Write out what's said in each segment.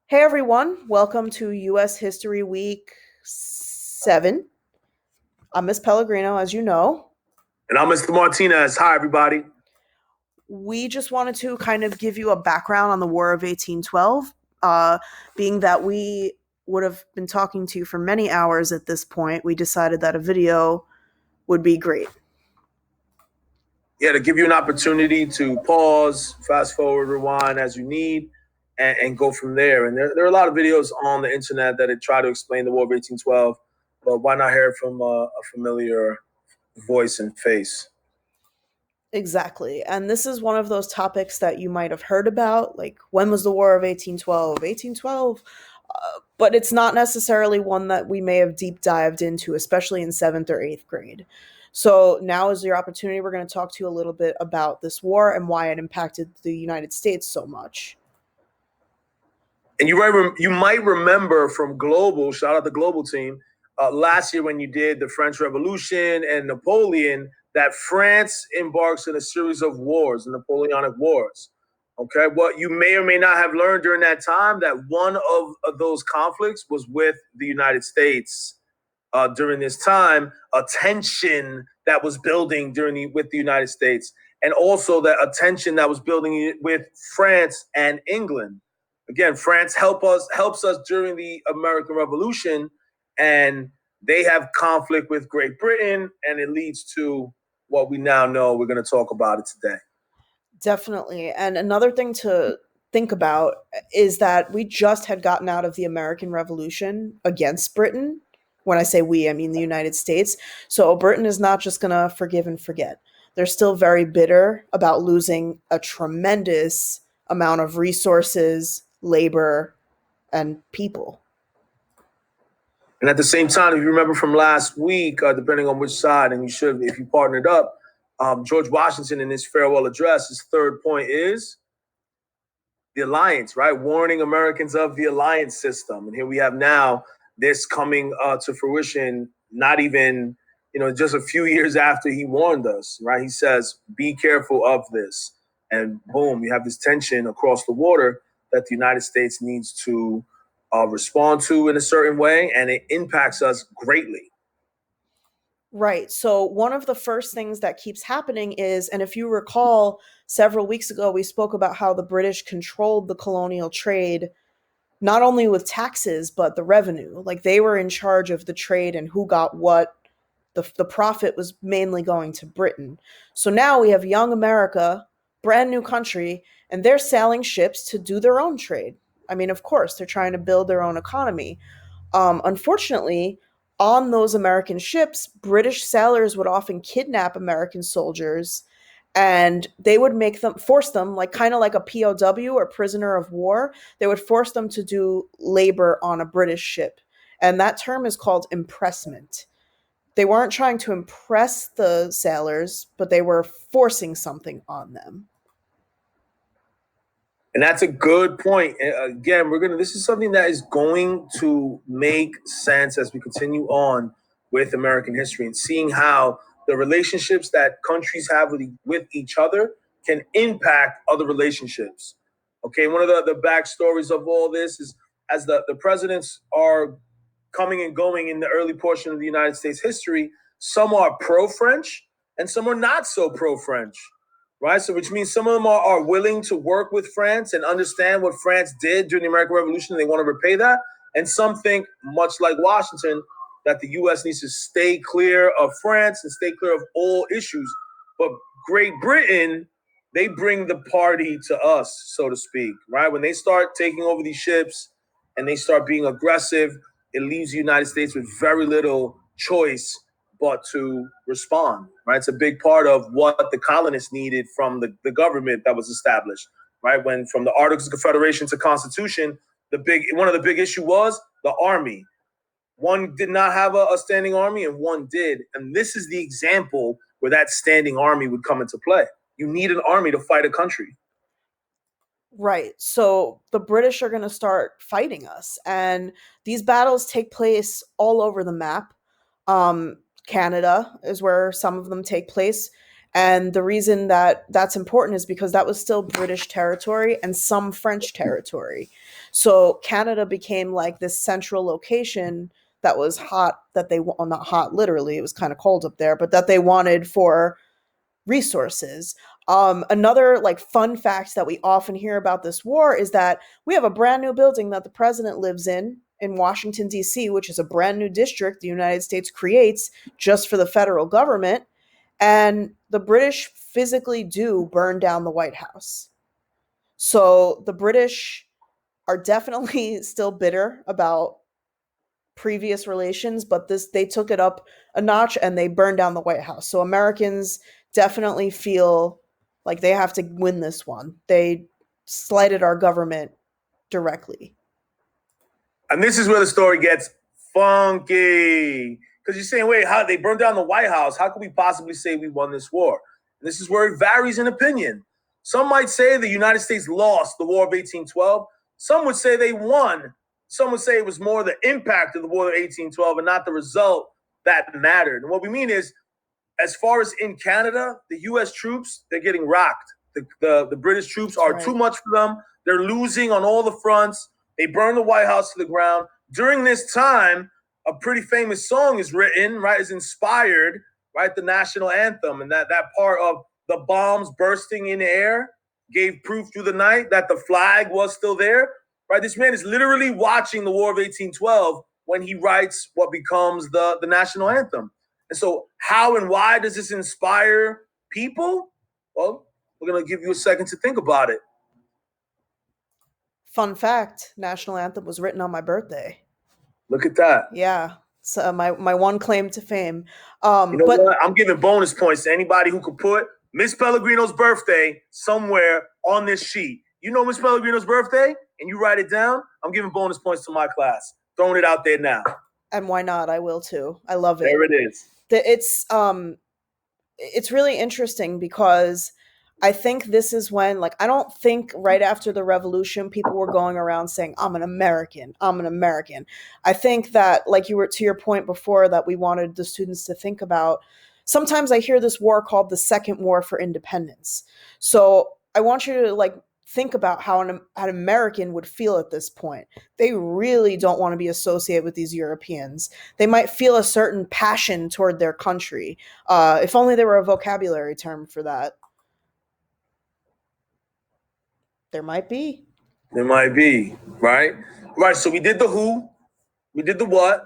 Hey everyone, welcome to US History Week 7. I'm Miss Pellegrino, as you know. And I'm Mr. Martinez. Hi, everybody. We just wanted to kind of give you a background on the War of 1812, uh, being that we would have been talking to you for many hours at this point. We decided that a video would be great. Yeah, to give you an opportunity to pause, fast forward, rewind as you need, and go from there. And there are a lot of videos on the internet that try to explain the War of 1812, but why not hear it from a familiar voice and face? Exactly. And this is one of those topics that you might have heard about, like when was the War of 1812? 1812. But it's not necessarily one that we may have deep dived into, especially in 7th or 8th grade. So now is your opportunity. We're going to talk to you a little bit about this war and why it impacted the United States so much. And you might remember from Global, shout out the Global team, last year when you did the French Revolution and Napoleon, that France embarks in a series of wars, the Napoleonic Wars. Okay, what you may or may not have learned during that time that one of those conflicts was with the United States during this time, a tension that was building with the United States, and also that a tension that was building with France and England. Again, France helps us during the American Revolution, and they have conflict with Great Britain, and it leads to what we now know. We're going to talk about it today. Definitely. And another thing to think about is that we just had gotten out of the American Revolution against Britain. When I say we, I mean the United States. So Britain is not just going to forgive and forget. They're still very bitter about losing a tremendous amount of resources, labor, and people. And at the same time, if you remember from last week, depending on which side, and you should, if you partnered up, George Washington in his farewell address, his third point is the alliance, right? Warning Americans of the alliance system. And here we have now this coming to fruition, not even, just a few years after he warned us, right? He says, be careful of this. And boom, you have this tension across the water that the United States needs to respond to in a certain way, and it impacts us greatly. Right. So, one of the first things that keeps happening is, and if you recall, several weeks ago, we spoke about how the British controlled the colonial trade not only with taxes but the revenue. Like they were in charge of the trade and who got what. The profit was mainly going to Britain. So now we have young America, brand new country, and they're sailing ships to do their own trade. I mean, of course, they're trying to build their own economy. Unfortunately, on those American ships, British sailors would often kidnap American soldiers, and they would make them force them, like kind of like a POW or prisoner of war. They would force them to do labor on a British ship, and that term is called impressment. They weren't trying to impress the sailors, but they were forcing something on them. And that's a good point. Again, this is something that is going to make sense as we continue on with American history and seeing how the relationships that countries have with each other can impact other relationships. Okay, one of the backstories of all this is as the presidents are coming and going in the early portion of the United States history, some are pro French and some are not so pro French, right? So, which means some of them are willing to work with France and understand what France did during the American Revolution. And they want to repay that. And some think, much like Washington, that the U.S. needs to stay clear of France and stay clear of all issues. But Great Britain, they bring the party to us, so to speak, right? When they start taking over these ships and they start being aggressive, it leaves the United States with very little choice but to respond, right? It's a big part of what the colonists needed from the government that was established, right? When from the Articles of Confederation to Constitution, one of the big issue was the army. One did not have a standing army and one did. And this is the example where that standing army would come into play. You need an army to fight a country. Right. So the British are going to start fighting us. And these battles take place all over the map. Canada is where some of them take place. And the reason that that's important is because that was still British territory and some French territory. So Canada became like this central location that was hot, that they, well, not hot literally, it was kind of cold up there, but that they wanted for resources. Another like fun fact that we often hear about this war is that we have a brand new building that the president lives in Washington, D.C., which is a brand new district the United States creates just for the federal government. And the British physically do burn down the White House. So the British are definitely still bitter about previous relations, but this, they took it up a notch and they burned down the White House. So Americans definitely feel like they have to win this one. They slighted our government directly. And this is where the story gets funky. Because you're saying, wait, how they burned down the White House? How could we possibly say we won this war? And this is where it varies in opinion. Some might say the United States lost the War of 1812. Some would say they won. Some would say it was more the impact of the War of 1812 and not the result that mattered. And what we mean is, as far as in Canada, the U.S. troops, they're getting rocked. The British troops are too much for them. They're losing on all the fronts. They burn the White House to the ground. During this time, a pretty famous song is written, right, is inspired, right, the national anthem. And that part of the bombs bursting in the air gave proof through the night that the flag was still there, right? This man is literally watching the War of 1812 when he writes what becomes the national anthem. And so how and why does this inspire people? Well, we're going to give you a second to think about it. Fun fact, national anthem was written on my birthday. Look at that. Yeah. So my one claim to fame. You know what? I'm giving bonus points to anybody who could put Miss Pellegrino's birthday somewhere on this sheet. You know Miss Pellegrino's birthday and you write it down, I'm giving bonus points to my class. Throwing it out there now. And why not? I will too. I love it. There it is. It's really interesting because I think this is when, like, I don't think right after the revolution people were going around saying, I'm an American, I'm an American. I think that, like you were to your point before, that we wanted the students to think about, sometimes I hear this war called the Second War for Independence. So I want you to like think about how an American would feel at this point. They really don't want to be associated with these Europeans. They might feel a certain passion toward their country. If only there were a vocabulary term for that. There might be. There might be, right? Right, so we did the who, we did the what,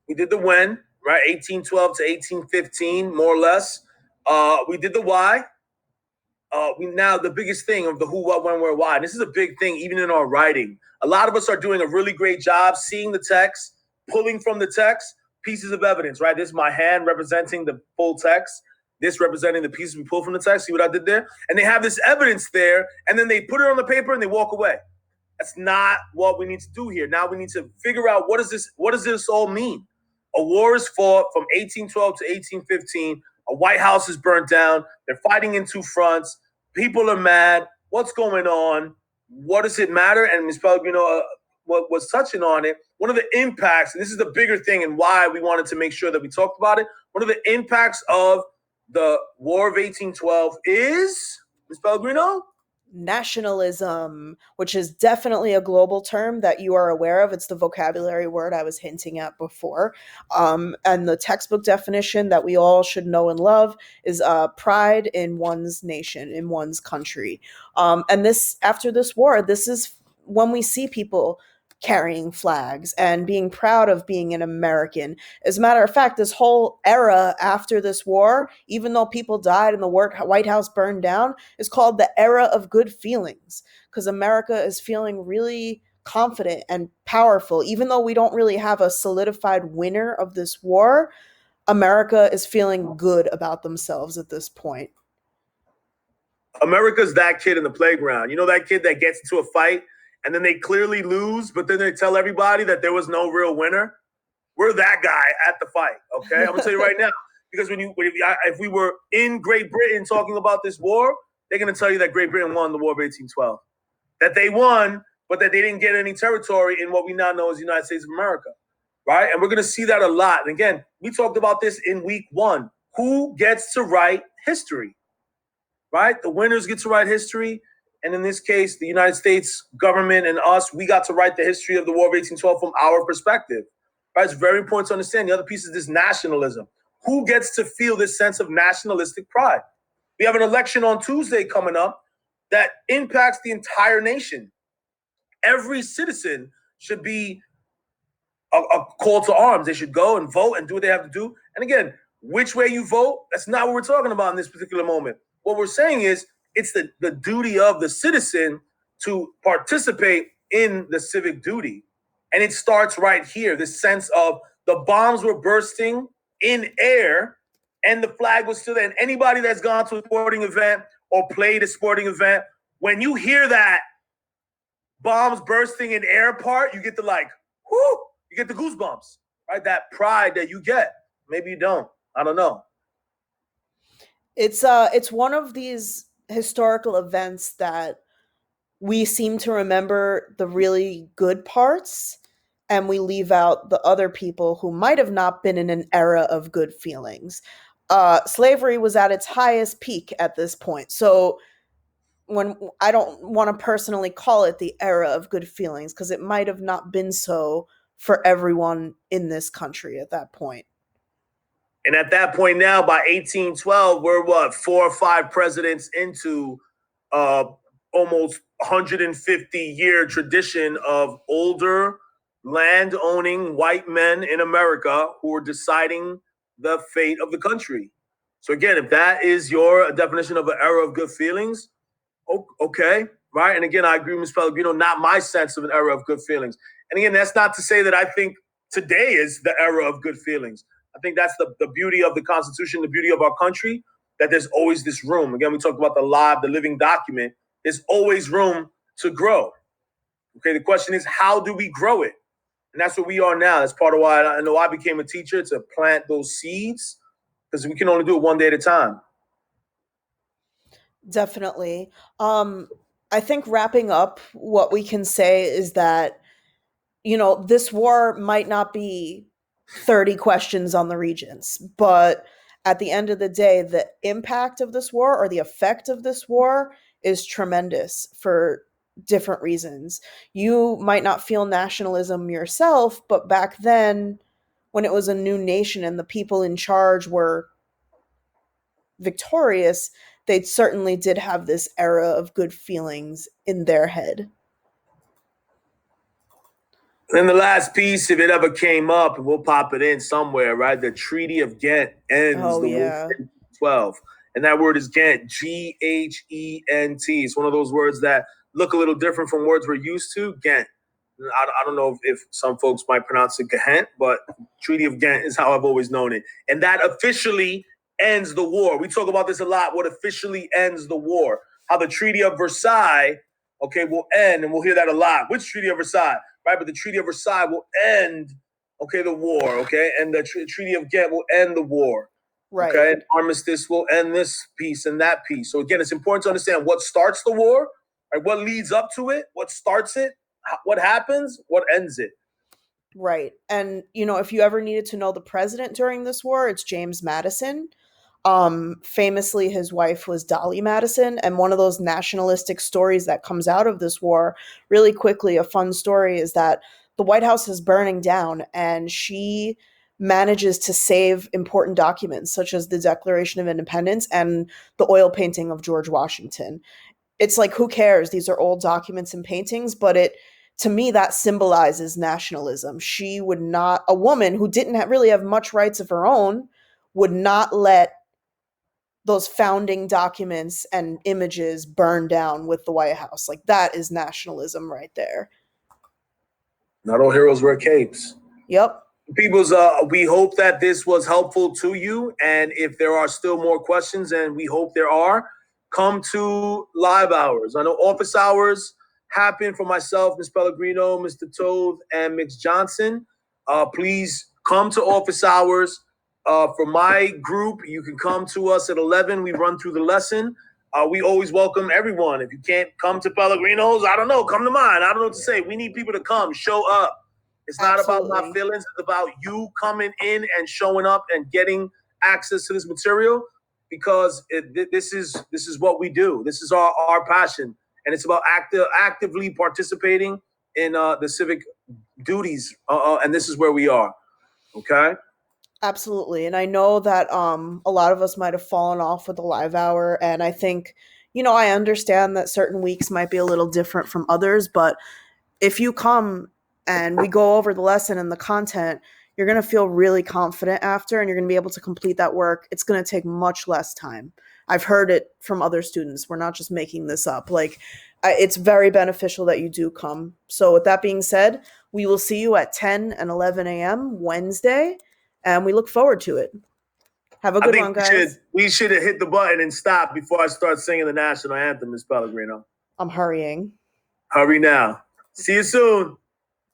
we did the when, right? 1812 to 1815, more or less. We did the why. We now the biggest thing of the who, what, when, where, why. And this is a big thing even in our writing. A lot of us are doing a really great job seeing the text, pulling from the text pieces of evidence, right? This is my hand representing the full text. This representing the pieces we pull from the text. See what I did there? And they have this evidence there, and then they put it on the paper and they walk away. That's not what we need to do here. Now we need to figure out what does this all mean? A war is fought from 1812 to 1815. A White House is burnt down. They're fighting in two fronts. People are mad. What's going on? What does it matter? And Ms. Pellegrino was touching on it. One of the impacts, and this is the bigger thing and why we wanted to make sure that we talked about it, one of the impacts of the War of 1812 is, Ms. Pellegrino? Nationalism, which is definitely a global term that you are aware of. It's the vocabulary word I was hinting at before. And the textbook definition that we all should know and love is pride in one's nation, in one's country. And this, after this war, this is when we see people carrying flags and being proud of being an American. As a matter of fact, this whole era after this war, even though people died and the White House burned down, is called the era of good feelings, because America is feeling really confident and powerful. Even though we don't really have a solidified winner of this war, America is feeling good about themselves at this point. America's that kid in the playground. You know that kid that gets into a fight and then they clearly lose, but then they tell everybody that there was no real winner? We're that guy at the fight, okay? I'm going to tell you right now, because if we were in Great Britain talking about this war, they're going to tell you that Great Britain won the War of 1812. That they won, but that they didn't get any territory in what we now know as the United States of America, right? And we're going to see that a lot. And again, we talked about this in week 1. Who gets to write history? right? The winners get to write history. And in this case, the United States government and us, we got to write the history of the War of 1812 from our perspective. Right? It's very important to understand. The other piece is this nationalism. Who gets to feel this sense of nationalistic pride? We have an election on Tuesday coming up that impacts the entire nation. Every citizen should be a call to arms. They should go and vote and do what they have to do. And again, which way you vote, that's not what we're talking about in this particular moment. What we're saying is it's the duty of the citizen to participate in the civic duty. And it starts right here, this sense of the bombs were bursting in air and the flag was still there. And anybody that's gone to a sporting event or played a sporting event, when you hear that bombs bursting in air part, you get the like, whoo, you get the goosebumps, right? That pride that you get. Maybe you don't. I don't know. It's one of these historical events that we seem to remember the really good parts and we leave out the other people who might have not been in an era of good feelings. Slavery was at its highest peak at this point. So when I don't want to personally call it the era of good feelings because it might have not been so for everyone in this country at that point. And at that point now, by 1812, we're what, 4 or 5 presidents into almost 150-year tradition of older land-owning white men in America who are deciding the fate of the country. So again, if that is your definition of an era of good feelings, okay, right? And again, I agree with Ms. Pellegrino, not my sense of an era of good feelings. And again, that's not to say that I think today is the era of good feelings. I think that's the beauty of the Constitution, the beauty of our country, that there's always this room. Again, we talked about the living document. There's always room to grow. Okay, the question is, how do we grow it? And that's what we are now. That's part of why I know I became a teacher, to plant those seeds, because we can only do it one day at a time. Definitely. I think wrapping up, what we can say is that, this war might not be 30 questions on the Regents, but at the end of the day, the impact of this war or the effect of this war is tremendous for different reasons. You might not feel nationalism yourself, but back then, when it was a new nation and the people in charge were victorious, they certainly did have this era of good feelings in their head. And then the last piece, if it ever came up, and we'll pop it in somewhere, right? The Treaty of Ghent ends Oh, the war yeah. in 12. And that word is Ghent, Ghent. It's one of those words that look a little different from words we're used to. Ghent. I don't know if some folks might pronounce it Ghent, but Treaty of Ghent is how I've always known it. And that officially ends the war. We talk about this a lot, what officially ends the war. How the Treaty of Versailles, okay, will end, and we'll hear that a lot. Which Treaty of Versailles? Right, but the Treaty of Versailles will end, okay, the war, okay, and the Treaty of Ghent will end the war, Right. okay, and armistice will end this piece and that piece. So again, it's important to understand what starts the war, right, what leads up to it, what starts it, what happens, what ends it. Right. And, if you ever needed to know the president during this war, it's James Madison. Famously, his wife was Dolly Madison. And one of those nationalistic stories that comes out of this war, really quickly, a fun story, is that the White House is burning down and she manages to save important documents such as the Declaration of Independence and the oil painting of George Washington. It's like, who cares? These are old documents and paintings, but to me, that symbolizes nationalism. She would not, a woman who didn't really have much rights of her own, would not let those founding documents and images burn down with the White House. Like, that is nationalism right there. Not all heroes wear capes. Yep. People's, we hope that this was helpful to you. And if there are still more questions, and we hope there are, come to live hours. I know office hours happen for myself, Ms. Pellegrino, Mr. Toth, and Mix Johnson. Please come to office hours. For my group, you can come to us at 11. We run through the lesson. We always welcome everyone. If you can't come to Pellegrino's, I don't know, come to mine. I don't know what to say. We need people to come, show up. It's not about my feelings. It's about you coming in and showing up and getting access to this material. because this is what we do. This is our passion, and it's about actively participating in the civic duties, and this is where we are. Okay. Absolutely. And I know that a lot of us might have fallen off with the live hour, and I think, I understand that certain weeks might be a little different from others, but if you come and we go over the lesson and the content, you're going to feel really confident after, and you're going to be able to complete that work. It's going to take much less time. I've heard it from other students. We're not just making this up. Like, it's very beneficial that you do come. So, with that being said, we will see you at 10 and 11 a.m. Wednesday, and we look forward to it. Have a I good think one, guys. we should have hit the button and stopped before I start singing the national anthem, Ms. Pellegrino. I'm hurrying. Hurry now. See you soon.